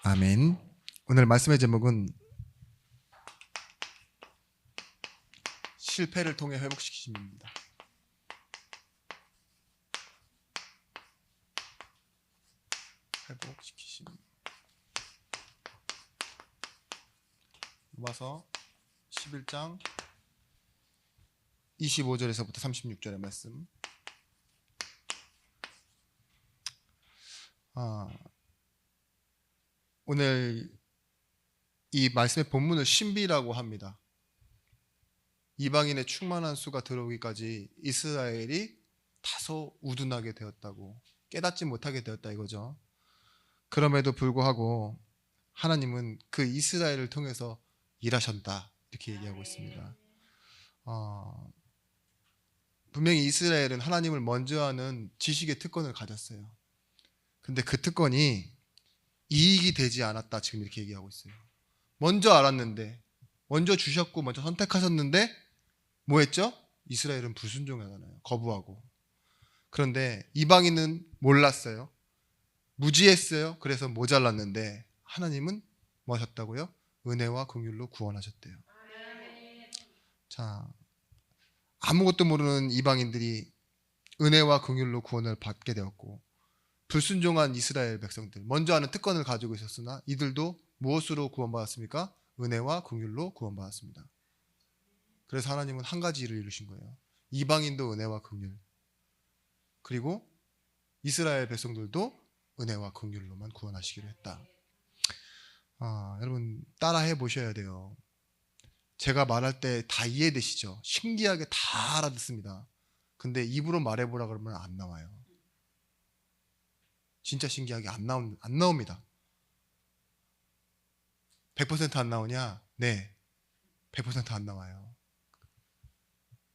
아멘. 오늘 말씀의 제목은 실패를 통해 회복시키심입니다. 회복시키심. 로마서 11장 25절에서부터 36절의 말씀. 오늘 이 말씀의 본문을 신비라고 합니다. 이방인의 충만한 수가 들어오기까지 이스라엘이 다소 우둔하게 되었다고, 깨닫지 못하게 되었다 이거죠. 그럼에도 불구하고 하나님은 그 이스라엘을 통해서 일하셨다 이렇게 얘기하고 있습니다. 분명히 이스라엘은 하나님을 먼저 하는 지식의 특권을 가졌어요. 근데 그 특권이 이익이 되지 않았다 지금 이렇게 얘기하고 있어요. 먼저 알았는데, 먼저 주셨고 먼저 선택하셨는데 뭐 했죠? 이스라엘은 불순종하잖아요. 거부하고. 그런데 이방인은 몰랐어요. 무지했어요. 그래서 모자랐는데 하나님은 뭐 하셨다고요? 은혜와 긍휼로 구원하셨대요. 자, 아무것도 모르는 이방인들이 은혜와 긍휼로 구원을 받게 되었고, 불순종한 이스라엘 백성들, 먼저 하는 특권을 가지고 있었으나 이들도 무엇으로 구원받았습니까? 은혜와 긍휼로 구원받았습니다. 그래서 하나님은 한 가지 일을 이루신 거예요. 이방인도 은혜와 긍휼, 그리고 이스라엘 백성들도 은혜와 긍휼로만 구원하시기로 했다. 여러분 따라해 보셔야 돼요. 제가 말할 때 다 이해되시죠? 신기하게 다 알아듣습니다. 근데 입으로 말해보라 그러면 안 나와요. 진짜 신기하게 안 나옵니다. 100% 안 나오냐? 네, 100% 안 나와요.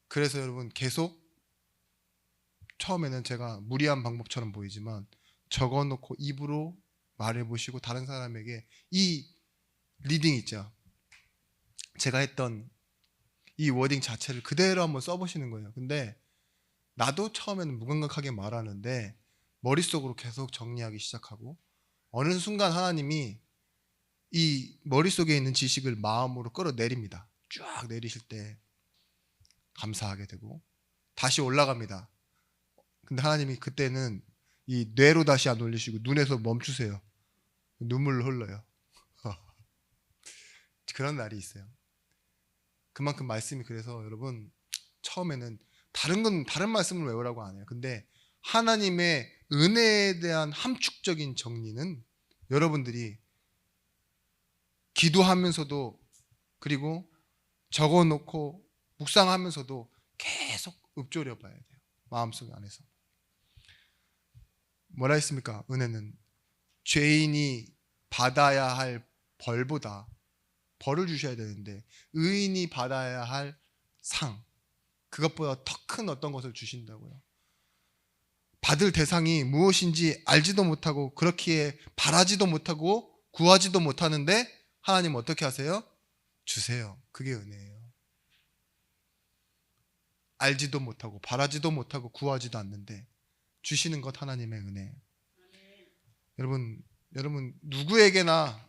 그래서 여러분 계속, 처음에는 제가 무리한 방법처럼 보이지만 적어놓고 입으로 말해보시고 다른 사람에게 이 리딩 있죠, 제가 했던 이 워딩 자체를 그대로 한번 써보시는 거예요. 근데 나도 처음에는 무감각하게 말하는데 머릿속으로 계속 정리하기 시작하고, 어느 순간 하나님이 이 머릿속에 있는 지식을 마음으로 끌어내립니다. 쫙 내리실 때 감사하게 되고 다시 올라갑니다. 근데 하나님이 그때는 이 뇌로 다시 안 올리시고 눈에서 멈추세요. 눈물로 흘러요. 그런 날이 있어요. 그만큼 말씀이, 그래서 여러분 처음에는 다른 말씀을 외우라고 안 해요. 근데 하나님의 은혜에 대한 함축적인 정리는 여러분들이 기도하면서도, 그리고 적어놓고 묵상하면서도 계속 읊조려 봐야 돼요. 마음속 안에서. 뭐라 했습니까? 은혜는 죄인이 받아야 할 벌보다, 벌을 주셔야 되는데 의인이 받아야 할 상, 그것보다 더 큰 어떤 것을 주신다고요. 받을 대상이 무엇인지 알지도 못하고, 그렇기에 바라지도 못하고 구하지도 못하는데 하나님 어떻게 하세요? 주세요. 그게 은혜예요. 알지도 못하고 바라지도 못하고 구하지도 않는데 주시는 것 하나님의 은혜. 여러분 누구에게나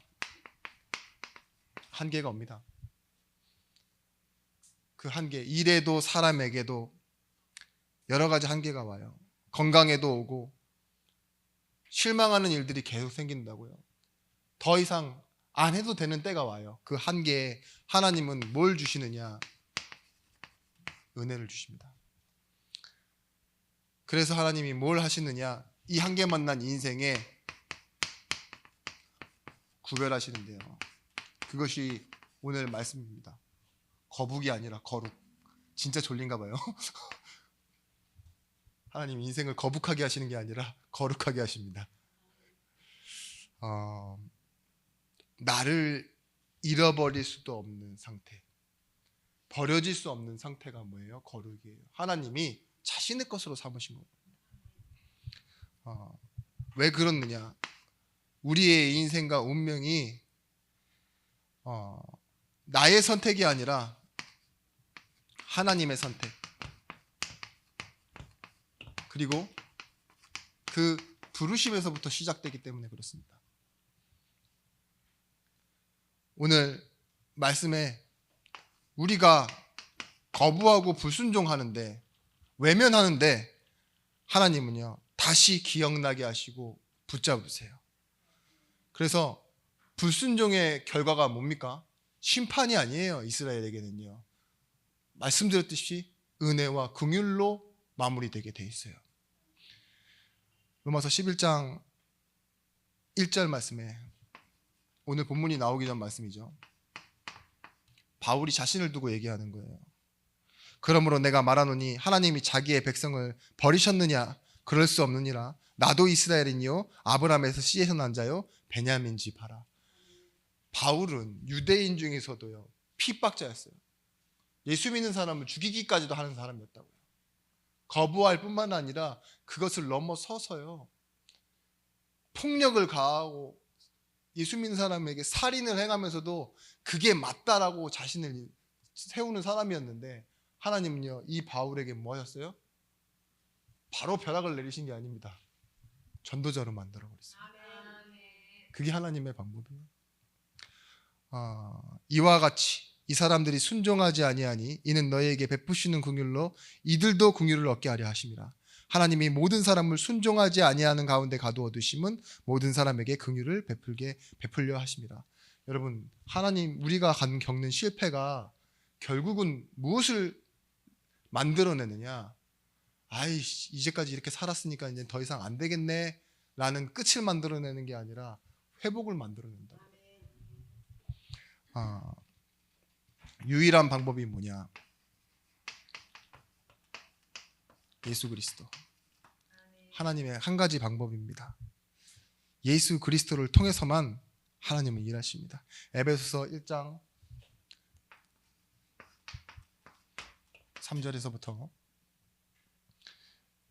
한계가 옵니다. 그 한계, 일에도 사람에게도 여러 가지 한계가 와요. 건강에도 오고, 실망하는 일들이 계속 생긴다고요. 더 이상 안 해도 되는 때가 와요. 그 한계에 하나님은 뭘 주시느냐? 은혜를 주십니다. 그래서 하나님이 뭘 하시느냐? 이 한계 만난 인생에 구별하시는데요. 그것이 오늘 말씀입니다. 거북이 아니라 거룩. 진짜 졸린가 봐요. 하나님 인생을 거북하게 하시는 게 아니라 거룩하게 하십니다. 나를 잃어버릴 수도 없는 상태, 버려질 수 없는 상태가 뭐예요? 거룩이에요. 하나님이 자신의 것으로 삼으신 거예요. 왜 그렇느냐? 우리의 인생과 운명이 나의 선택이 아니라 하나님의 선택, 그리고 그 부르심에서부터 시작되기 때문에 그렇습니다. 오늘 말씀에 우리가 거부하고 불순종하는데, 외면하는데 하나님은요 다시 기억나게 하시고 붙잡으세요. 그래서 불순종의 결과가 뭡니까? 심판이 아니에요. 이스라엘에게는요, 말씀드렸듯이 은혜와 긍휼로 마무리되게 돼 있어요. 로마서 11장 1절 말씀에, 오늘 본문이 나오기 전 말씀이죠. 바울이 자신을 두고 얘기하는 거예요. 그러므로 내가 말하노니 하나님이 자기의 백성을 버리셨느냐? 그럴 수 없느니라. 나도 이스라엘이니요 아브라함에서 씨에서 난 자요 베냐민 지파라. 바울은 유대인 중에서도요 핍박자였어요. 예수 믿는 사람을 죽이기까지도 하는 사람이었다고요. 거부할 뿐만 아니라 그것을 넘어서서요 폭력을 가하고 예수 믿는 사람에게 살인을 행하면서도 그게 맞다라고 자신을 세우는 사람이었는데, 하나님은요 이 바울에게 뭐 하셨어요? 바로 벼락을 내리신 게 아닙니다. 전도자로 만들어 버렸어요. 그게 하나님의 방법이에요. 이와 같이 이 사람들이 순종하지 아니하니 이는 너희에게 베푸시는 긍휼로 이들도 긍휼을 얻게 하려 하심이라. 하나님이 모든 사람을 순종하지 아니하는 가운데 가두어 두심은 모든 사람에게 긍휼을 베풀려 하심이라. 여러분, 하나님, 우리가 겪는 실패가 결국은 무엇을 만들어내느냐? 아이씨, 이제까지 이렇게 살았으니까 이제 더 이상 안 되겠네 라는 끝을 만들어내는 게 아니라 회복을 만들어낸다. 유일한 방법이 뭐냐? 예수 그리스도. 하나님의 한 가지 방법입니다. 예수 그리스도를 통해서만 하나님은 일하십니다. 에베소서 1장 3절에서부터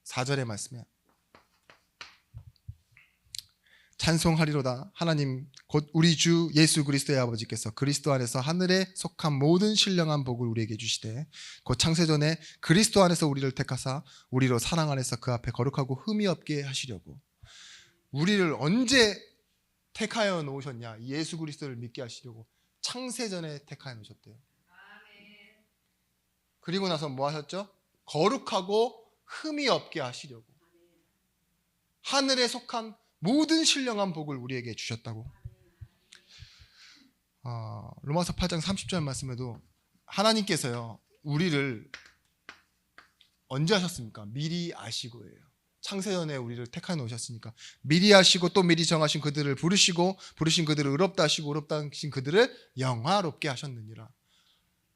4절의 말씀에, 찬송하리로다 하나님 곧 우리 주 예수 그리스도의 아버지께서 그리스도 안에서 하늘에 속한 모든 신령한 복을 우리에게 주시되 곧 창세전에 그리스도 안에서 우리를 택하사 우리로 사랑 안에서 그 앞에 거룩하고 흠이 없게 하시려고. 우리를 언제 택하여 놓으셨냐? 예수 그리스도를 믿게 하시려고 창세전에 택하여 놓으셨대요. 그리고 나서 뭐 하셨죠? 거룩하고 흠이 없게 하시려고. 하늘에 속한 모든 신령한 복을 우리에게 주셨다고. 로마서 8장 30절 말씀에도 하나님께서요 우리를 언제 하셨습니까? 미리 아시고예요. 창세전에 우리를 택하여 놓으셨으니까 미리 아시고 또 미리 정하신 그들을 부르시고 부르신 그들을 의롭다 하시고 의롭다 하신 그들을 영화롭게 하셨느니라.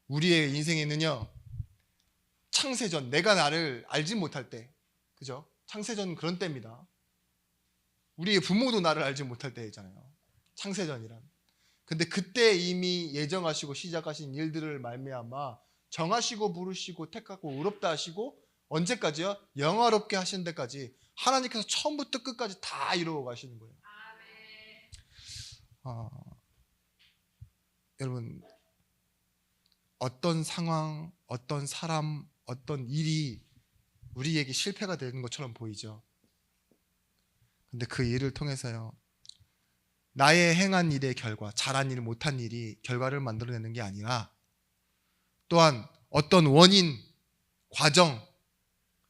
우리의 인생에는요 창세전, 내가 나를 알지 못할 때, 그죠? 창세전 그런 때입니다. 우리의 부모도 나를 알지 못할 때잖아요. 창세전이란. 근데 그때 이미 예정하시고 시작하신 일들을 말미암아 정하시고 부르시고 택하고 의롭다 하시고 언제까지요? 영화롭게 하시는 데까지 하나님께서 처음부터 끝까지 다 이루어 가시는 거예요. 여러분, 어떤 상황, 어떤 사람, 어떤 일이 우리에게 실패가 되는 것처럼 보이죠. 근데 그 일을 통해서요 나의 행한 일의 결과, 잘한 일, 못한 일이 결과를 만들어내는 게 아니라, 또한 어떤 원인, 과정,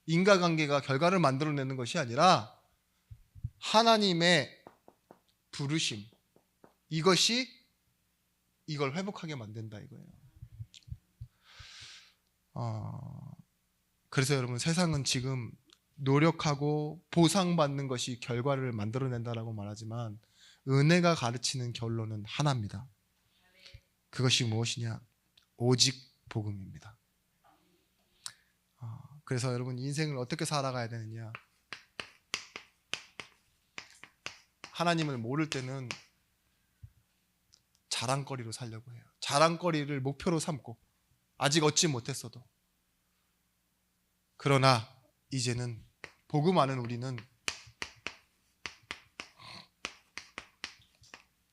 인과관계가 결과를 만들어내는 것이 아니라 하나님의 부르심, 이것이 이걸 회복하게 만든다 이거예요. 그래서 여러분, 세상은 지금 노력하고 보상받는 것이 결과를 만들어낸다라고 말하지만 은혜가 가르치는 결론은 하나입니다. 그것이 무엇이냐? 오직 복음입니다. 그래서 여러분, 인생을 어떻게 살아가야 되느냐? 하나님을 모를 때는 자랑거리로 살려고 해요. 자랑거리를 목표로 삼고 아직 얻지 못했어도. 그러나 이제는 복음 아는 우리는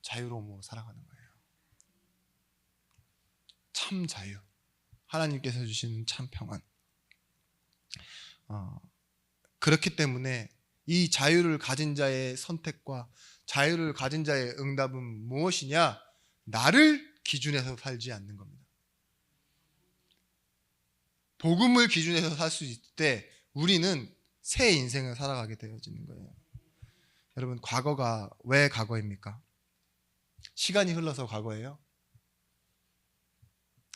자유로움으로 살아가는 거예요. 참 자유. 하나님께서 주시는 참 평안. 그렇기 때문에 이 자유를 가진 자의 선택과 자유를 가진 자의 응답은 무엇이냐? 나를 기준해서 살지 않는 겁니다. 복음을 기준해서 살 수 있을 때 우리는 새 인생을 살아가게 되어지는 거예요. 여러분, 과거가 왜 과거입니까? 시간이 흘러서 과거예요?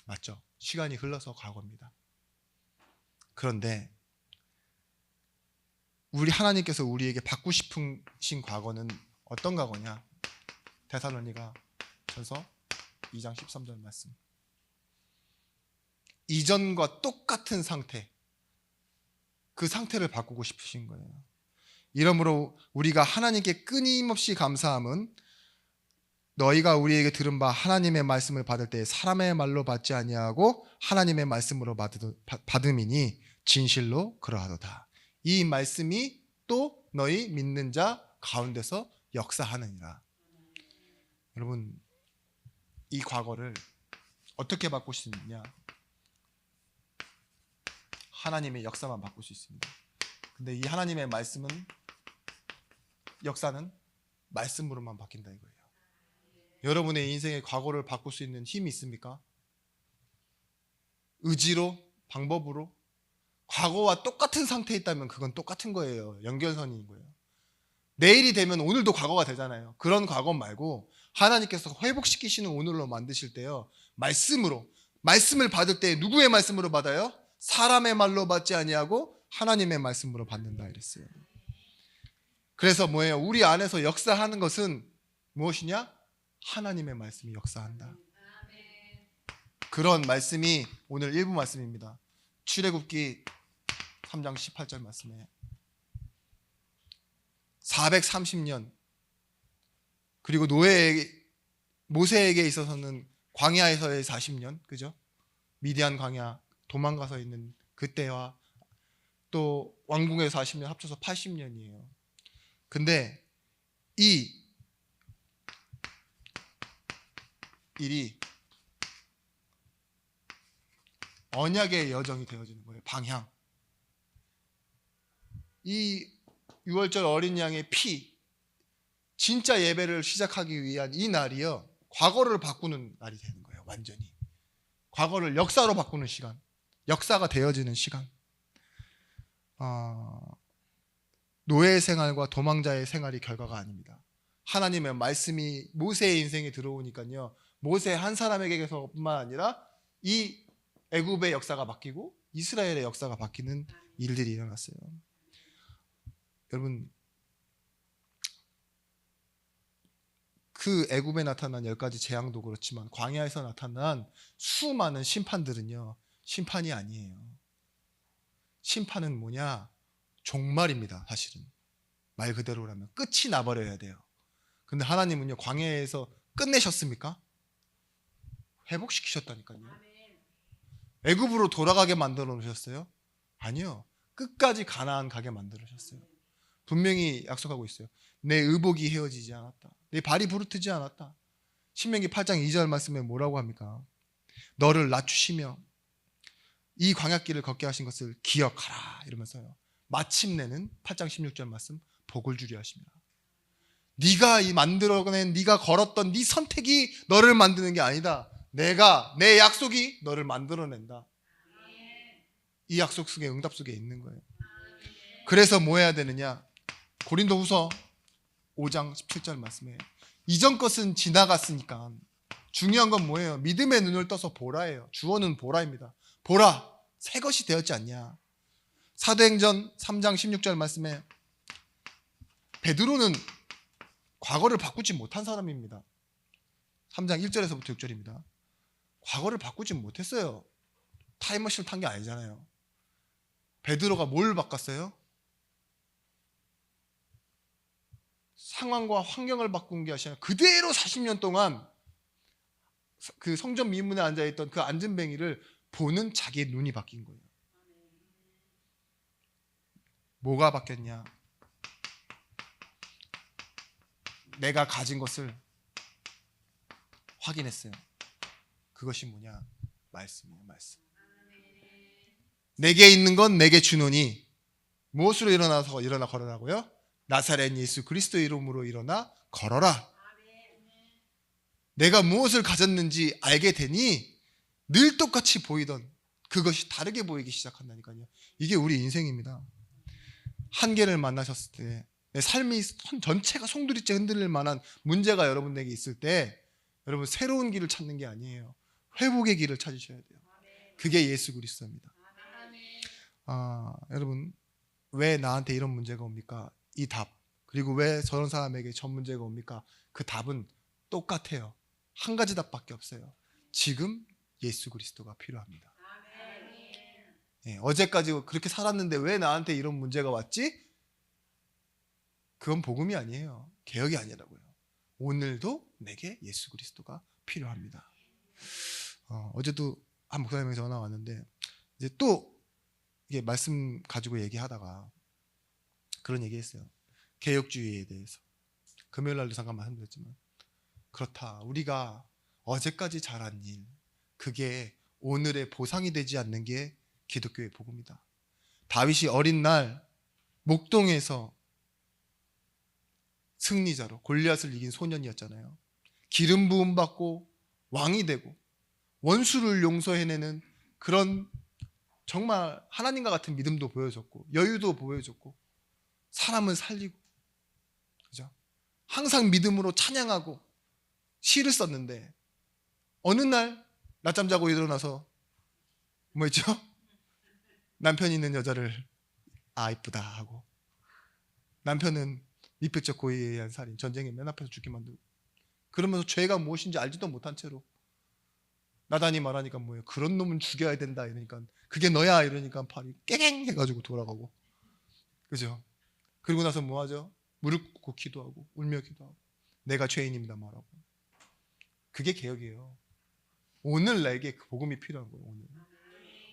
맞죠? 시간이 흘러서 과거입니다. 그런데 우리 하나님께서 우리에게 받고 싶으신 과거는 어떤 과거냐? 데살로니가 전서 2장 13절 말씀. 이전과 똑같은 상태, 그 상태를 바꾸고 싶으신 거예요. 이러므로 우리가 하나님께 끊임없이 감사함은 너희가 우리에게 들은 바 하나님의 말씀을 받을 때 사람의 말로 받지 아니하고 하나님의 말씀으로 받음이니 진실로 그러하도다. 이 말씀이 또 너희 믿는 자 가운데서 역사하느니라. 여러분, 이 과거를 어떻게 바꿀 수 있느냐? 하나님의 역사만 바꿀 수 있습니다. 근데 이 하나님의 말씀은, 역사는 말씀으로만 바뀐다 이거예요. 여러분의 인생의 과거를 바꿀 수 있는 힘이 있습니까? 의지로? 방법으로? 과거와 똑같은 상태에 있다면 그건 똑같은 거예요. 연결선인 거예요. 내일이 되면 오늘도 과거가 되잖아요. 그런 과거 말고 하나님께서 회복시키시는 오늘로 만드실 때요, 말씀으로, 말씀을 받을 때 누구의 말씀으로 받아요? 사람의 말로 받지 아니하고 하나님의 말씀으로 받는다 이랬어요. 그래서 뭐예요? 우리 안에서 역사하는 것은 무엇이냐? 하나님의 말씀이 역사한다. 그런 말씀이 오늘 일부 말씀입니다. 출애굽기 3장 18절 말씀에 430년, 그리고 모세에게 있어서는 광야에서의 40년, 그죠? 미디안 광야 도망가서 있는 그때와 또 왕궁에서 40년 합쳐서 80년이에요. 근데 이 일이 언약의 여정이 되어지는 거예요. 방향. 이 6월절 어린 양의 피, 진짜 예배를 시작하기 위한 이 날이요, 과거를 바꾸는 날이 되는 거예요. 완전히 과거를 역사로 바꾸는 시간, 역사가 되어지는 시간. 노예의 생활과 도망자의 생활이 결과가 아닙니다. 하나님의 말씀이 모세의 인생에 들어오니까요, 모세 한 사람에게서뿐만 아니라 이 애굽의 역사가 바뀌고 이스라엘의 역사가 바뀌는 일들이 일어났어요. 여러분, 그 애굽에 나타난 10가지 재앙도 그렇지만 광야에서 나타난 수많은 심판들은요, 심판이 아니에요. 심판은 뭐냐? 종말입니다. 사실은 말 그대로라면 끝이 나버려야 돼요. 근데 하나님은요, 광야에서 끝내셨습니까? 회복시키셨다니까요. 애굽으로 돌아가게 만들어 놓으셨어요? 아니요. 끝까지 가나안 가게 만들으셨어요. 분명히 약속하고 있어요. 내 의복이 헤어지지 않았다. 내 발이 부르트지 않았다. 신명기 8장 2절 말씀에 뭐라고 합니까? 너를 낮추시며 이 광야길을 걷게 하신 것을 기억하라 이러면서요, 마침내는 8장 16절 말씀, 복을 주리 하십니다. 네가 만들어낸, 네가 걸었던 네 선택이 너를 만드는 게 아니다. 내 약속이 너를 만들어낸다. 이 약속 속에, 응답 속에 있는 거예요. 그래서 뭐 해야 되느냐? 고린도후서 5장 17절 말씀에 이전 것은 지나갔으니까 중요한 건 뭐예요? 믿음의 눈을 떠서 보라예요. 주어는 보라입니다. 보라, 새 것이 되었지 않냐? 사도행전 3장 16절 말씀에 베드로는 과거를 바꾸지 못한 사람입니다. 3장 1절에서부터 6절입니다. 과거를 바꾸지 못했어요. 타임머신을 탄 게 아니잖아요. 베드로가 뭘 바꿨어요? 상황과 환경을 바꾼 게 아니라 그대로 40년 동안 그 성전 미문에 앉아있던 그 앉은뱅이를 보는 자기의 눈이 바뀐 거예요. 뭐가 바뀌었냐? 내가 가진 것을 확인했어요. 그것이 뭐냐? 말씀이에요. 말씀. 내게 있는 건 내게 주노니 무엇으로 일어나 걸으라고요? 나사렛 예수 그리스도 이름으로 일어나 걸어라. 내가 무엇을 가졌는지 알게 되니 늘 똑같이 보이던 그것이 다르게 보이기 시작한다니까요. 이게 우리 인생입니다. 한계를 만나셨을 때 내 삶이 전체가 송두리째 흔들릴 만한 문제가 여러분에게 있을 때 여러분 새로운 길을 찾는 게 아니에요. 회복의 길을 찾으셔야 돼요. 그게 예수 그리스도입니다. 여러분 왜 나한테 이런 문제가 옵니까? 이 답. 그리고 왜 저런 사람에게 전 문제가 옵니까? 그 답은 똑같아요. 한 가지 답밖에 없어요. 지금 예수 그리스도가 필요합니다. 어제까지 그렇게 살았는데 왜 나한테 이런 문제가 왔지? 그건 복음이 아니에요. 개혁이 아니라고요. 오늘도 내게 예수 그리스도가 필요합니다. 어제도 한 목사님에게 전화 왔는데 이제 또 이게 말씀 가지고 얘기하다가 그런 얘기했어요. 개혁주의에 대해서. 금요일 날도 잠깐 말씀드렸지만 그렇다. 우리가 어제까지 잘한 일 그게 오늘의 보상이 되지 않는 게 기독교의 복음이다. 다윗이 어린 날 목동에서 승리자로 골리앗을 이긴 소년이었잖아요. 기름 부음 받고 왕이 되고 원수를 용서해내는 그런 정말 하나님과 같은 믿음도 보여줬고 여유도 보여줬고 사람을 살리고 그죠? 항상 믿음으로 찬양하고 시를 썼는데 어느 날 낮잠 자고 일어나서 뭐 했죠? 남편 있는 여자를 이쁘다 하고 남편은 미필적 고의에 의한 살인 전쟁에 맨 앞에서 죽게 만들고 그러면서 죄가 무엇인지 알지도 못한 채로 나단이 말하니까 뭐예요? 그런 놈은 죽여야 된다 이러니까 그게 너야 이러니까 팔이 깨갱 해가지고 돌아가고 그죠? 그리고 나서 뭐 하죠? 무릎 꿇고 기도하고 울며 기도하고 내가 죄인입니다 말하고 그게 개혁이에요. 오늘 내게 그 복음이 필요한 거예요. 오늘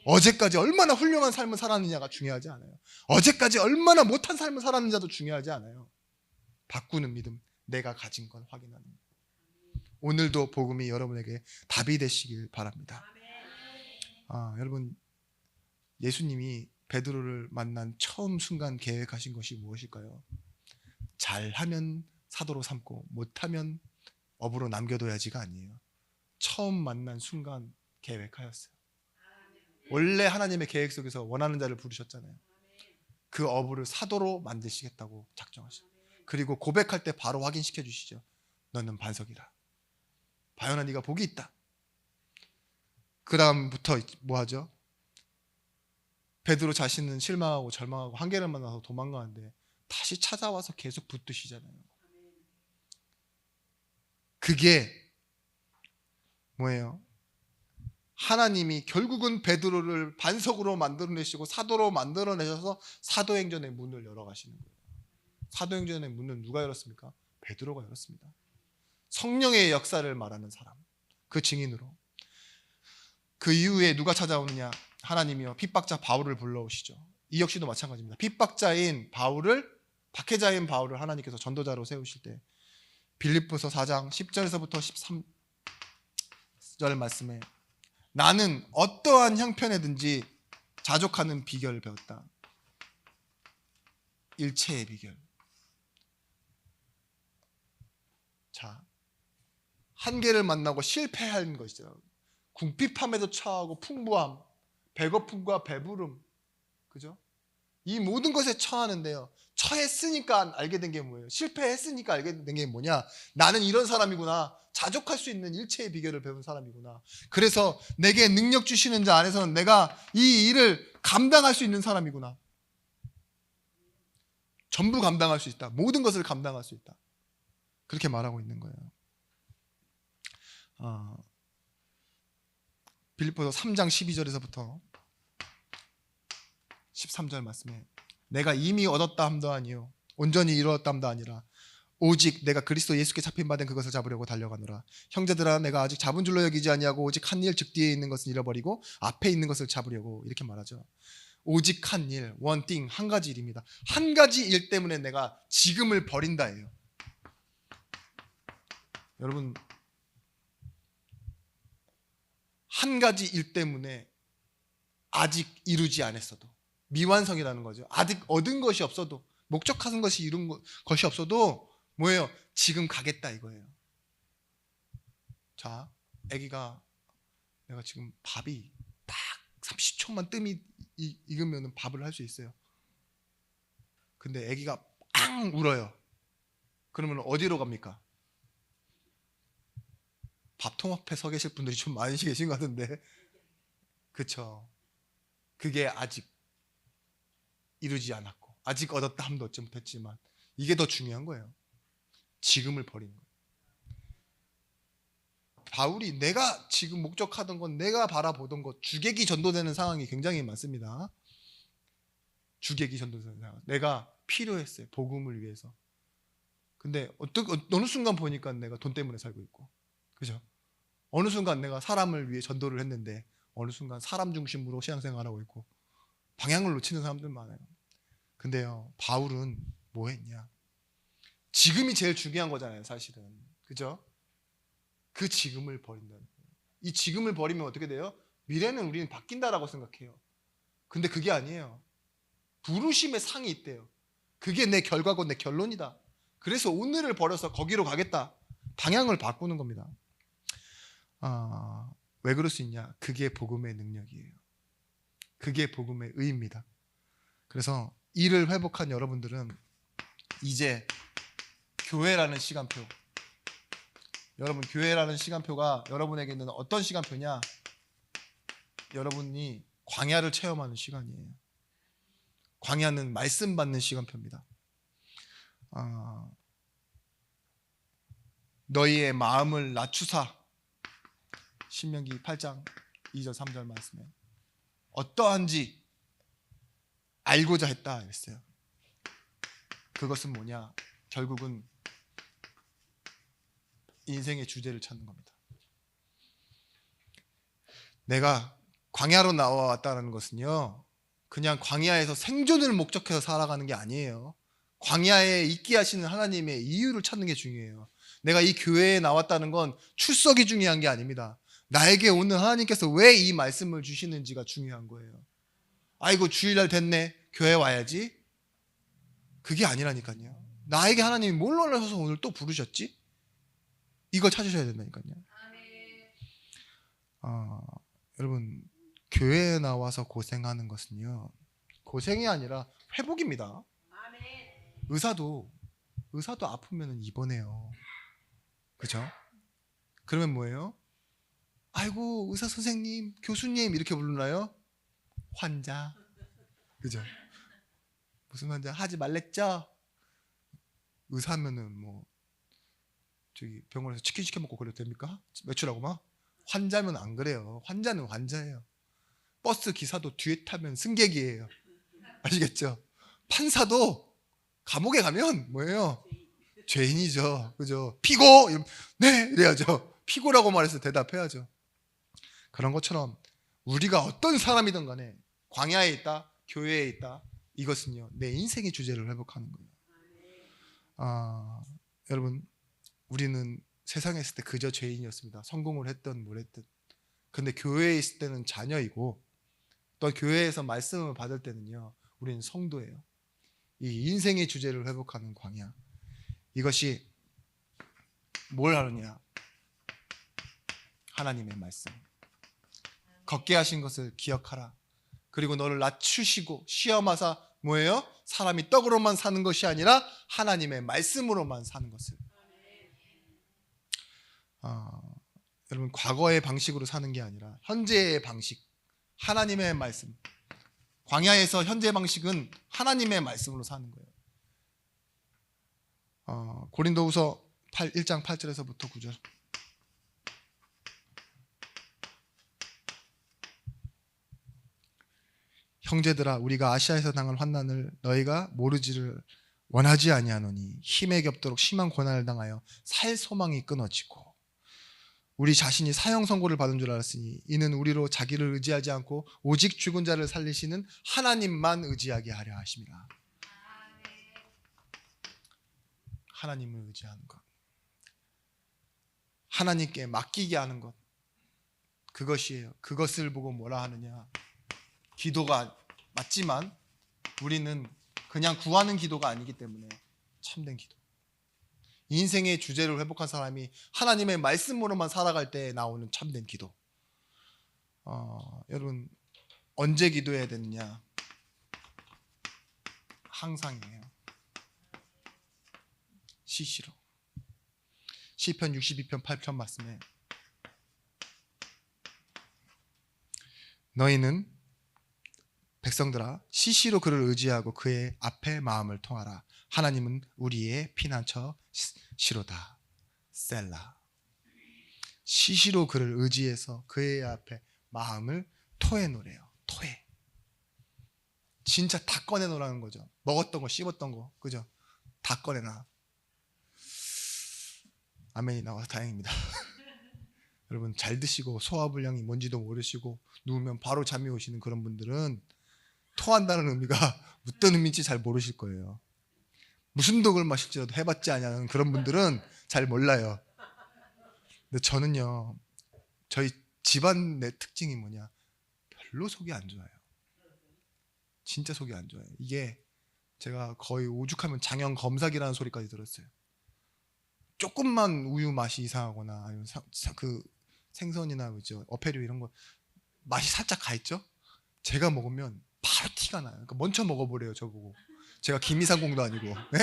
어제까지 얼마나 훌륭한 삶을 살았느냐가 중요하지 않아요. 어제까지 얼마나 못한 삶을 살았느냐도 중요하지 않아요. 바꾸는 믿음, 내가 가진 걸 확인하는 오늘도 복음이 여러분에게 답이 되시길 바랍니다. 여러분 예수님이 베드로를 만난 처음 순간 계획하신 것이 무엇일까요? 잘하면 사도로 삼고 못하면 업으로 남겨둬야지가 아니에요. 처음 만난 순간 계획하였어요. 원래 하나님의 계획 속에서 원하는 자를 부르셨잖아요. 그 어부를 사도로 만드시겠다고 작정하셨어요. 그리고 고백할 때 바로 확인시켜 주시죠. 너는 반석이라. 바요나 네가 복이 있다. 그 다음부터 뭐 하죠? 베드로 자신은 실망하고 절망하고 한계를 만나서 도망가는데 다시 찾아와서 계속 붙드시잖아요. 그게 뭐예요? 하나님이 결국은 베드로를 반석으로 만들어내시고 사도로 만들어내셔서 사도행전의 문을 열어가시는 거예요. 사도행전의 문은 누가 열었습니까? 베드로가 열었습니다. 성령의 역사를 말하는 사람, 그 증인으로. 그 이후에 누가 찾아오느냐? 하나님이요 핍박자 바울을 불러오시죠. 이 역시도 마찬가지입니다. 핍박자인 바울을 박해자인 바울을 하나님께서 전도자로 세우실 때 빌립보서 4장 10절에서부터 13절 말씀에 나는 어떠한 형편에든지 자족하는 비결을 배웠다. 일체의 비결. 자, 한계를 만나고 실패한 것이죠. 궁핍함에도 처하고 풍부함, 배고픔과 배부름, 그죠? 이 모든 것에 처하는데요. 처했으니까 알게 된 게 뭐예요? 실패했으니까 알게 된 게 뭐냐? 나는 이런 사람이구나. 자족할 수 있는 일체의 비결을 배운 사람이구나. 그래서 내게 능력 주시는 자 안에서는 내가 이 일을 감당할 수 있는 사람이구나. 전부 감당할 수 있다. 모든 것을 감당할 수 있다. 그렇게 말하고 있는 거예요. 빌립보서 3장 12절에서부터 13절 말씀에 내가 이미 얻었다 함도 아니요 온전히 이루었다 함도 아니라 오직 내가 그리스도 예수께 잡힌 바 된 그것을 잡으려고 달려가노라. 형제들아 내가 아직 잡은 줄로 여기지 아니하고 오직 한 일 즉 뒤에 있는 것은 잃어버리고 앞에 있는 것을 잡으려고 이렇게 말하죠. 오직 한 일, one thing, 한 가지 일입니다. 한 가지 일 때문에 내가 지금을 버린다예요. 여러분 한 가지 일 때문에 아직 이루지 않았어도 미완성이라는 거죠. 아직 얻은 것이 없어도 목적하는 것이 이룬 것이 없어도 뭐예요? 지금 가겠다 이거예요. 자, 아기가 내가 지금 밥이 딱 30초만 뜸이 익으면 밥을 할 수 있어요. 근데 아기가 앙 울어요. 그러면 어디로 갑니까? 밥통 앞에 서 계실 분들이 좀 많이 계신 것 같은데, 그쵸? 그게 아직 이루지 않았고, 아직 얻었다 함도 얻지 못했지만, 이게 더 중요한 거예요. 지금을 버리는 거예요. 바울이 내가 지금 목적하던 건, 내가 바라보던 것, 주객이 전도되는 상황이 굉장히 많습니다. 주객이 전도되는 상황. 내가 필요했어요. 복음을 위해서. 근데 어느 순간 보니까 내가 돈 때문에 살고 있고, 그죠? 어느 순간 내가 사람을 위해 전도를 했는데 어느 순간 사람 중심으로 신앙생활하고 있고 방향을 놓치는 사람들 많아요. 근데요, 바울은 뭐 했냐? 지금이 제일 중요한 거잖아요, 사실은. 그죠? 그 지금을 버린다는 거예요. 이 지금을 버리면 어떻게 돼요? 미래는 우리는 바뀐다라고 생각해요. 근데 그게 아니에요. 부르심의 상이 있대요. 그게 내 결과고 내 결론이다. 그래서 오늘을 버려서 거기로 가겠다. 방향을 바꾸는 겁니다. 왜 그럴 수 있냐? 그게 복음의 능력이에요. 그게 복음의 의입니다. 그래서 이를 회복한 여러분들은 이제 교회라는 시간표, 여러분 교회라는 시간표가 여러분에게는 어떤 시간표냐? 여러분이 광야를 체험하는 시간이에요. 광야는 말씀 받는 시간표입니다. 너희의 마음을 낮추사, 신명기 8장 2절 3절 말씀에 어떠한지 알고자 했다 했어요. 그것은 뭐냐? 결국은 인생의 주제를 찾는 겁니다. 내가 광야로 나와왔다는 것은요, 그냥 광야에서 생존을 목적해서 살아가는 게 아니에요. 광야에 있게 하시는 하나님의 이유를 찾는 게 중요해요. 내가 이 교회에 나왔다는 건 출석이 중요한 게 아닙니다. 나에게 오늘 하나님께서 왜 이 말씀을 주시는지가 중요한 거예요. 아이고 주일날 됐네, 교회 와야지. 그게 아니라니까요. 나에게 하나님이 뭘 원하셔서 오늘 또 부르셨지? 이걸 찾으셔야 된다니까요. 여러분, 교회에 나와서 고생하는 것은요, 고생이 아니라 회복입니다. 의사도 아프면 입원해요. 그죠? 그러면 뭐예요? 아이고 의사 선생님, 교수님 이렇게 부르나요? 환자. 그죠? 무슨 환자? 하지 말랬죠? 의사면은 뭐 저기 병원에서 치킨 시켜 먹고 그래도 됩니까? 외출하고 막? 환자면 안 그래요. 환자는 환자예요. 버스 기사도 뒤에 타면 승객이에요. 아시겠죠? 판사도 감옥에 가면 뭐예요? 죄인이죠. 그죠? 피고! 네! 이래야죠. 피고라고 말해서 대답해야죠. 그런 것처럼 우리가 어떤 사람이든 간에 광야에 있다, 교회에 있다, 이것은요, 내 인생의 주제를 회복하는 거예요. 여러분, 우리는 세상에 있을 때 그저 죄인이었습니다. 성공을 했든 뭘 했든. 근데 교회에 있을 때는 자녀이고, 또 교회에서 말씀을 받을 때는요, 우리는 성도예요. 이 인생의 주제를 회복하는 광야, 이것이 뭘 하느냐? 하나님의 말씀. 걷게 하신 것을 기억하라. 그리고 너를 낮추시고 시험하사 뭐예요? 사람이 떡으로만 사는 것이 아니라 하나님의 말씀으로만 사는 것을. 여러분, 과거의 방식으로 사는 게 아니라 현재의 방식, 하나님의 말씀. 광야에서 현재 방식은 하나님의 말씀으로 사는 거예요. 고린도후서 1장 8절에서부터 9절. 형제들아, 우리가 아시아에서 당한 환난을 너희가 모르지를 원하지 아니하노니 힘에 겹도록 심한 고난을 당하여 살 소망이 끊어지고 우리 자신이 사형 선고를 받은 줄 알았으니 이는 우리로 자기를 의지하지 않고 오직 죽은 자를 살리시는 하나님만 의지하게 하려 하심이라. 하나님을 의지하는 것, 하나님께 맡기게 하는 것, 그것이에요. 그것을 보고 뭐라 하느냐? 기도가 맞지만 우리는 그냥 구하는 기도가 아니기 때문에 참된 기도. 인생의 주제를 회복한 사람이 하나님의 말씀으로만 살아갈 때 나오는 참된 기도. 여러분 언제 기도해야 되느냐? 항상이에요. 시시로. 시편 62편 8편 말씀에 너희는 백성들아 시시로 그를 의지하고 그의 앞에 마음을 통하라. 하나님은 우리의 피난처 시로다. 셀라. 시시로 그를 의지해서 그의 앞에 마음을 토해놓으래요. 토해. 진짜 다 꺼내놓으라는 거죠. 먹었던 거 씹었던 거 그죠? 다 꺼내놔. 아멘이 나와서 다행입니다. 여러분 잘 드시고 소화불량이 뭔지도 모르시고 누우면 바로 잠이 오시는 그런 분들은 토한다는 의미가 어떤 의미인지 잘 모르실 거예요. 무슨 독을 마실지라도 해봤지 않냐는 그런 분들은 잘 몰라요. 근데 저는요, 저희 집안 내 특징이 뭐냐, 별로 속이 안 좋아요. 진짜 속이 안 좋아요. 이게 제가 거의 오죽하면 장형 검사기라는 소리까지 들었어요. 조금만 우유 맛이 이상하거나 아니면 그 생선이나 그죠, 어패류 이런 거 맛이 살짝 가 있죠? 제가 먹으면 바로 티가 나요. 그러니까 먼저 먹어보래요, 저보고. 제가 김이상공도 아니고, 네?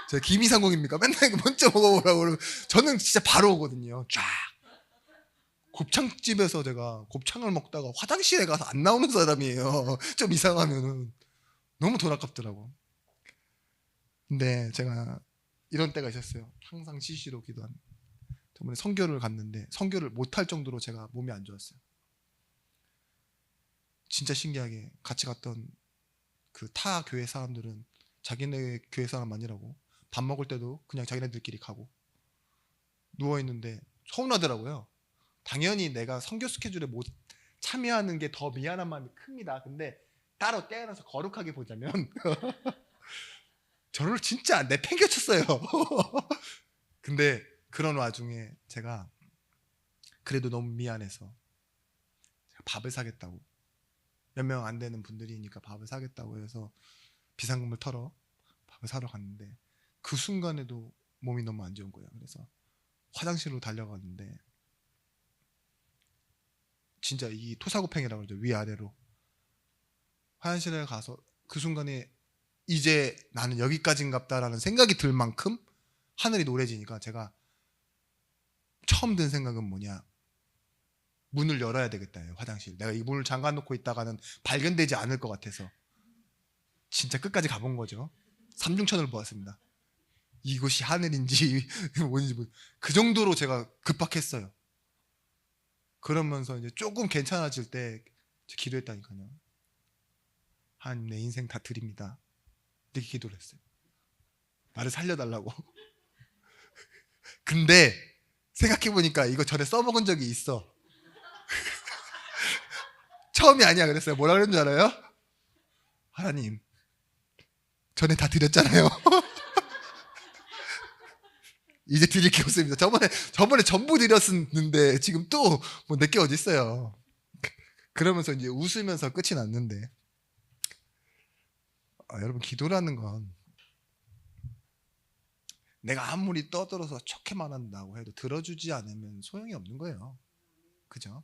제가 김이상공입니까? 맨날 먼저 먹어보라고 그러면 저는 진짜 바로 오거든요. 쫙. 곱창집에서 제가 곱창을 먹다가 화장실에 가서 안 나오는 사람이에요. 좀 이상하면은 너무 돈 아깝더라고. 근데 제가 이런 때가 있었어요. 항상 시시로 기도한. 저번에 선교를 갔는데 선교를 못할 정도로 제가 몸이 안 좋았어요. 진짜 신기하게 같이 갔던 그 타 교회 사람들은 자기네 교회 사람 아니라고 밥 먹을 때도 그냥 자기네들끼리 가고 누워있는데 서운하더라고요. 당연히 내가 선교 스케줄에 못 참여하는 게 더 미안한 마음이 큽니다. 근데 따로 떼어놔서 거룩하게 보자면 저를 진짜 내팽개쳤어요. 근데 그런 와중에 제가 그래도 너무 미안해서 밥을 사겠다고, 몇 명 안 되는 분들이니까 밥을 사겠다고 해서 비상금을 털어 밥을 사러 갔는데 그 순간에도 몸이 너무 안 좋은 거예요. 그래서 화장실로 달려갔는데 진짜 이 토사구팽이라고 그러죠. 위아래로. 화장실에 가서 그 순간에 이제 나는 여기까지인갑다라는 생각이 들 만큼 하늘이 노래지니까 제가 처음 든 생각은 뭐냐, 문을 열어야 되겠다. 화장실. 내가 이 문을 잠가 놓고 있다가는 발견되지 않을 것 같아서 진짜 끝까지 가본 거죠. 삼중천을 보았습니다. 이곳이 하늘인지 뭔지 그 정도로 제가 급박했어요. 그러면서 이제 조금 괜찮아질 때 기도했다니까요. 하나님 내 인생 다 드립니다. 이렇게 기도를 했어요. 나를 살려달라고. 근데 생각해보니까 이거 전에 써먹은 적이 있어. 처음이 아니야. 그랬어요. 뭐라 그랬는 줄 알아요? 하나님 전에 다 드렸잖아요. 이제 드릴 게 없습니다. 저번에 전부 드렸는데 지금 또 뭐 내게 어디 있어요. 그러면서 이제 웃으면서 끝이 났는데, 여러분 기도라는 건 내가 아무리 떠들어서 좋게만 한다고 해도 들어주지 않으면 소용이 없는 거예요. 그죠?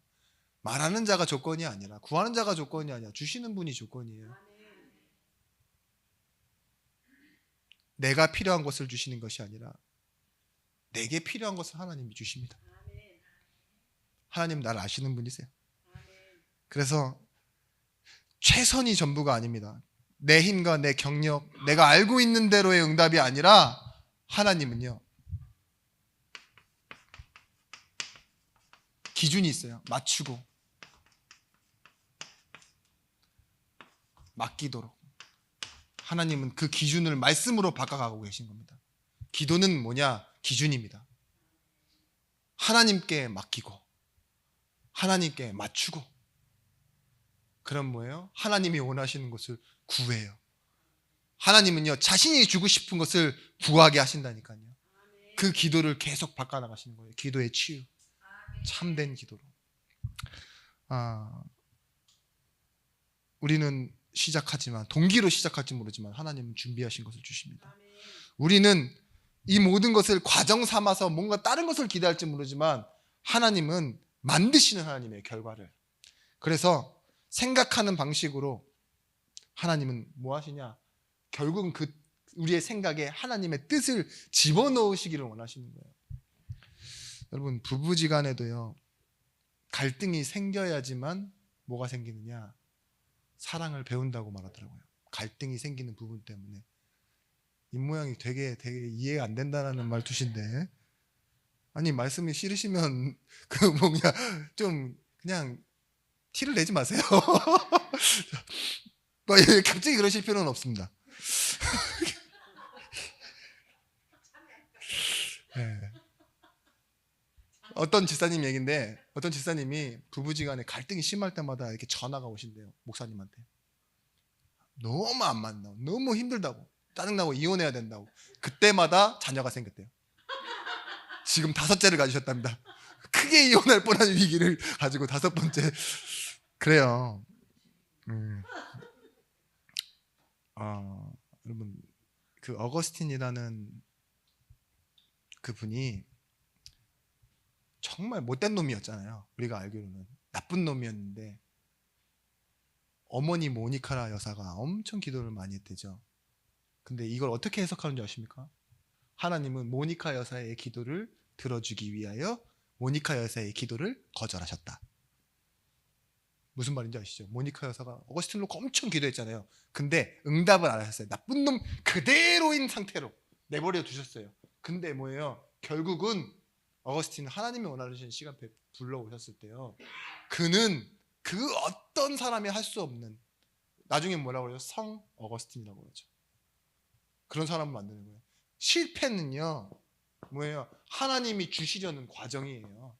말하는 자가 조건이 아니라, 구하는 자가 조건이 아니라 주시는 분이 조건이에요. 내가 필요한 것을 주시는 것이 아니라 내게 필요한 것을 하나님이 주십니다. 하나님 나를 아시는 분이세요. 그래서 최선이 전부가 아닙니다. 내 힘과 내 경력, 내가 알고 있는 대로의 응답이 아니라 하나님은요, 기준이 있어요. 맞추고 맡기도록. 하나님은 그 기준을 말씀으로 바꿔가고 계신 겁니다. 기도는 뭐냐? 기준입니다. 하나님께 맡기고 하나님께 맞추고, 그럼 뭐예요? 하나님이 원하시는 것을 구해요. 하나님은요, 자신이 주고 싶은 것을 구하게 하신다니까요. 그 기도를 계속 바꿔나가시는 거예요. 기도의 치유, 참된 기도로. 우리는 시작하지만, 동기로 시작할지 모르지만 하나님은 준비하신 것을 주십니다. 우리는 이 모든 것을 과정 삼아서 뭔가 다른 것을 기대할지 모르지만 하나님은 만드시는 하나님의 결과를. 그래서 생각하는 방식으로 하나님은 뭐 하시냐? 결국은 그 우리의 생각에 하나님의 뜻을 집어넣으시기를 원하시는 거예요. 여러분, 부부지간에도요, 갈등이 생겨야지만 뭐가 생기느냐? 사랑을 배운다고 말하더라고요. 갈등이 생기는 부분 때문에. 입모양이 되게 이해가 안 된다는 말투신데, 아니 말씀이 싫으시면 그 뭐냐 좀 그냥 티를 내지 마세요. 갑자기 그러실 필요는 없습니다. 네. 어떤 집사님 얘긴데, 어떤 집사님이 부부지간에 갈등이 심할 때마다 이렇게 전화가 오신대요, 목사님한테. 너무 안 만나고 너무 힘들다고, 짜증나고 이혼해야 된다고. 그때마다 자녀가 생겼대요. 지금 5째를 가지셨답니다. 크게 이혼할 뻔한 위기를 가지고 5번째. 그래요. 여러분, 그 어거스틴이라는 그분이 정말 못된 놈이었잖아요. 우리가 알기로는 나쁜 놈이었는데, 어머니 모니카라 여사가 엄청 기도를 많이 했대죠. 근데 이걸 어떻게 해석하는지 아십니까? 하나님은 모니카 여사의 기도를 들어주기 위하여 모니카 여사의 기도를 거절하셨다. 무슨 말인지 아시죠? 모니카 여사가 어거스틴 놓고 엄청 기도했잖아요. 근데 응답을 안 하셨어요. 나쁜 놈 그대로인 상태로 내버려 두셨어요. 근데 뭐예요? 결국은 어거스틴은 하나님이 원하시는 시간표에 불러오셨을 때요, 그는 그 어떤 사람이 할 수 없는, 나중에 뭐라고 그래요? 성 어거스틴이라고 그러죠. 그런 사람을 만드는 거예요. 실패는요 뭐예요? 하나님이 주시려는 과정이에요.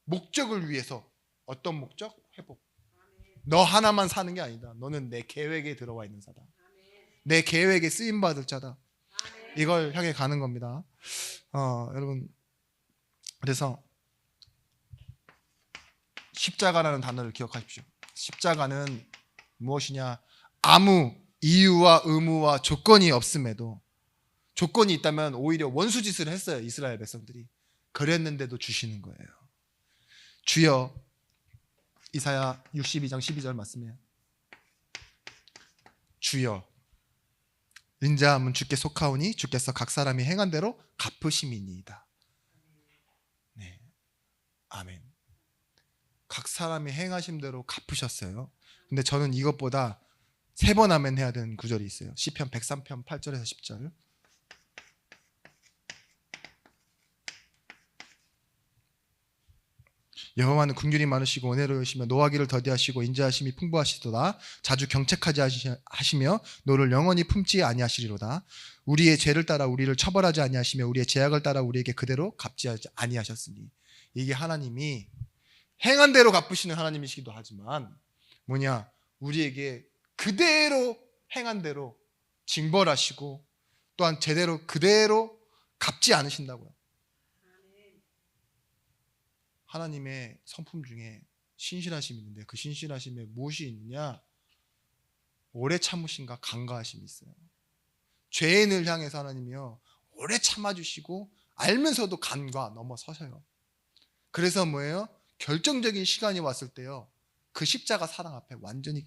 목적을 위해서. 어떤 목적? 회복. 너 하나만 사는 게 아니다. 너는 내 계획에 들어와 있는 자다. 내 계획에 쓰임받을 자다. 이걸 향해 가는 겁니다. 여러분, 그래서 십자가라는 단어를 기억하십시오. 십자가는 무엇이냐? 아무 이유와 의무와 조건이 없음에도, 조건이 있다면 오히려 원수짓을 했어요, 이스라엘 백성들이. 그랬는데도 주시는 거예요. 주여, 이사야 62장 12절 말씀이에요. 주여, 인자함은 주께 속하오니 주께서 각 사람이 행한 대로 갚으심이니이다. 네, 아멘. 각 사람이 행하신 대로 갚으셨어요. 근데 저는 이것보다 3번 아멘 해야 되는 구절이 있어요. 시편 103편 8절에서 10절. 여호와는 긍휼이 많으시고 은혜로우시며 노하기를 더디하시고 인자하심이 풍부하시도다. 자주 경책하지 하시며 너를 영원히 품지 아니하시리로다. 우리의 죄를 따라 우리를 처벌하지 아니하시며 우리의 죄악을 따라 우리에게 그대로 갚지 아니하셨으니. 이게 하나님이 행한 대로 갚으시는 하나님이시기도 하지만 뭐냐, 우리에게 그대로 행한 대로 징벌하시고 또한 제대로 그대로 갚지 않으신다고요. 하나님의 성품 중에 신실하심이 있는데, 그 신실하심에 무엇이 있느냐? 오래 참으심과 간과하심이 있어요. 죄인을 향해서 하나님이요, 오래 참아주시고 알면서도 간과 넘어서셔요. 그래서 뭐예요? 결정적인 시간이 왔을 때요, 그 십자가 사랑 앞에 완전히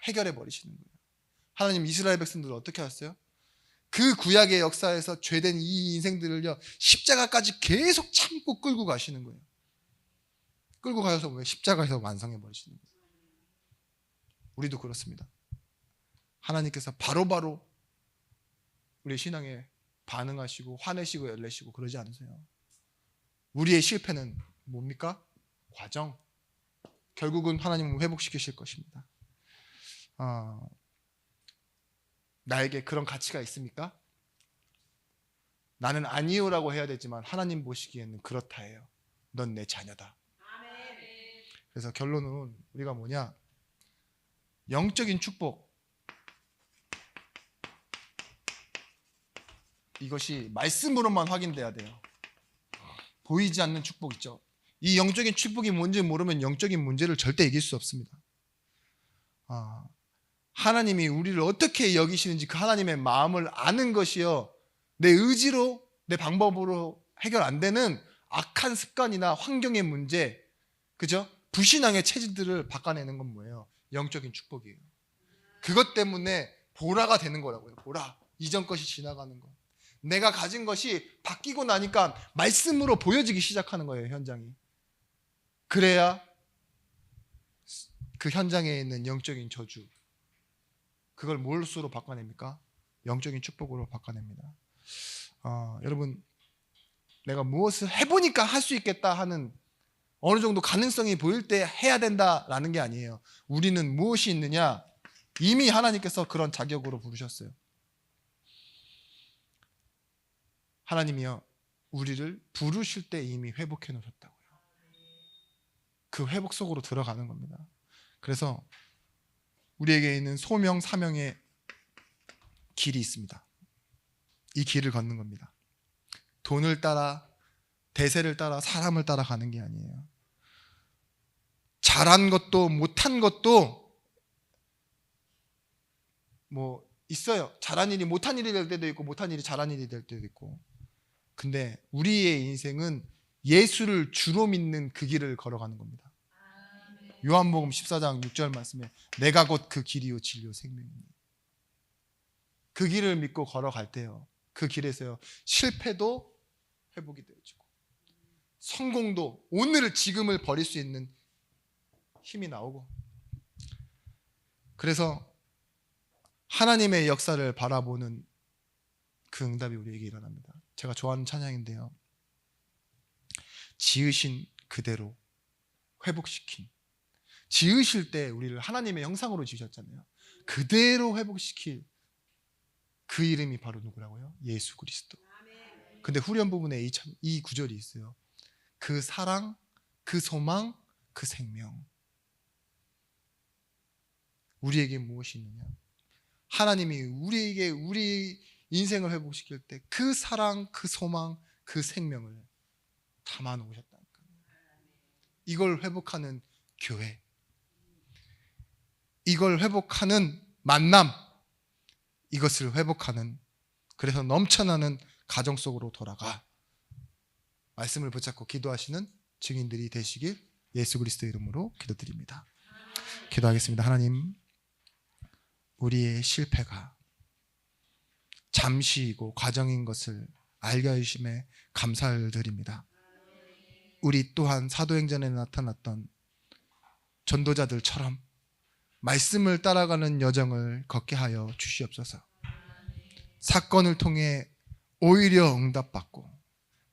해결해 버리시는 거예요. 하나님 이스라엘 백성들을 어떻게 하셨어요? 그 구약의 역사에서 죄된 이 인생들을요, 십자가까지 계속 참고 끌고 가시는 거예요. 끌고 가셔서 왜 십자가에서 완성해 버리시는 거예요. 우리도 그렇습니다. 하나님께서 바로바로 우리 신앙에 반응하시고 화내시고 열내시고 그러지 않으세요. 우리의 실패는 뭡니까? 과정. 결국은 하나님은 회복시키실 것입니다. 나에게 그런 가치가 있습니까? 나는 아니요라고 해야 되지만 하나님 보시기에는 그렇다 해요. 넌 내 자녀다. 그래서 결론은 우리가 뭐냐? 영적인 축복, 이것이 말씀으로만 확인돼야 돼요. 보이지 않는 축복 있죠. 이 영적인 축복이 뭔지 모르면 영적인 문제를 절대 이길 수 없습니다. 하나님이 우리를 어떻게 여기시는지 그 하나님의 마음을 아는 것이요, 내 의지로, 내 방법으로 해결 안 되는 악한 습관이나 환경의 문제, 그죠? 불신앙의 체질들을 바꿔내는 건 뭐예요? 영적인 축복이에요. 그것 때문에 보라가 되는 거라고요. 보라. 이전 것이 지나가는 거. 내가 가진 것이 바뀌고 나니까 말씀으로 보여지기 시작하는 거예요, 현장이. 그래야 그 현장에 있는 영적인 저주, 그걸 뭘로 바꿔냅니까? 영적인 축복으로 바꿔냅니다. 여러분, 내가 무엇을 해보니까 할 수 있겠다 하는 어느 정도 가능성이 보일 때 해야 된다라는 게 아니에요. 우리는 무엇이 있느냐? 이미 하나님께서 그런 자격으로 부르셨어요. 하나님이요, 우리를 부르실 때 이미 회복해 놓으셨다고요. 그 회복 속으로 들어가는 겁니다. 그래서 우리에게 있는 소명, 사명의 길이 있습니다. 이 길을 걷는 겁니다. 돈을 따라, 대세를 따라, 사람을 따라 가는 게 아니에요. 잘한 것도 못한 것도 뭐 있어요. 잘한 일이 못한 일이 될 때도 있고, 못한 일이 잘한 일이 될 때도 있고. 근데 우리의 인생은 예수를 주로 믿는 그 길을 걸어가는 겁니다. 요한복음 14장 6절 말씀에 내가 곧 그 길이요 진리요 생명이니, 그 길을 믿고 걸어갈 때요, 그 길에서요, 실패도 회복이 되어지고 성공도, 오늘을 지금을 버릴 수 있는 힘이 나오고. 그래서 하나님의 역사를 바라보는 그 응답이 우리에게 일어납니다. 제가 좋아하는 찬양인데요, 지으신 그대로 회복시킨, 지으실 때 우리를 하나님의 형상으로 지으셨잖아요. 그대로 회복시킬 그 이름이 바로 누구라고요? 예수 그리스도. 근데 후렴 부분에 이 구절이 있어요. 그 사랑, 그 소망, 그 생명. 우리에게 무엇이 있느냐? 하나님이 우리에게 우리 인생을 회복시킬 때 그 사랑, 그 소망, 그 생명을 담아 놓으셨다니까요. 이걸 회복하는 교회, 이걸 회복하는 만남, 이것을 회복하는, 그래서 넘쳐나는 가정 속으로 돌아가 말씀을 붙잡고 기도하시는 증인들이 되시길 예수 그리스도 이름으로 기도드립니다. 기도하겠습니다. 하나님, 우리의 실패가 잠시이고 과정인 것을 알게 하심에 감사를 드립니다. 우리 또한 사도행전에 나타났던 전도자들처럼 말씀을 따라가는 여정을 걷게 하여 주시옵소서. 사건을 통해 오히려 응답받고,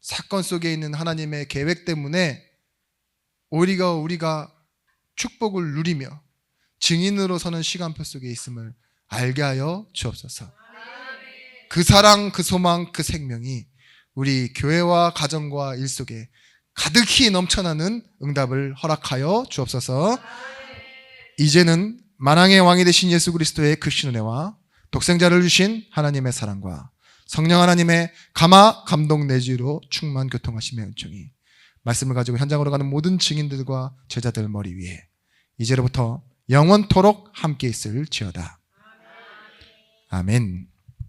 사건 속에 있는 하나님의 계획 때문에 우리가 축복을 누리며 증인으로 서는 시간표 속에 있음을 알게 하여 주옵소서. 그 사랑, 그 소망, 그 생명이 우리 교회와 가정과 일 속에 가득히 넘쳐나는 응답을 허락하여 주옵소서. 이제는 만왕의 왕이 되신 예수 그리스도의 크신 은혜와 독생자를 주신 하나님의 사랑과 성령 하나님의 감화 감동 내주로 충만 교통하심의 은총이 말씀을 가지고 현장으로 가는 모든 증인들과 제자들 머리 위에 이제로부터 영원토록 함께 있을지어다. 아멘.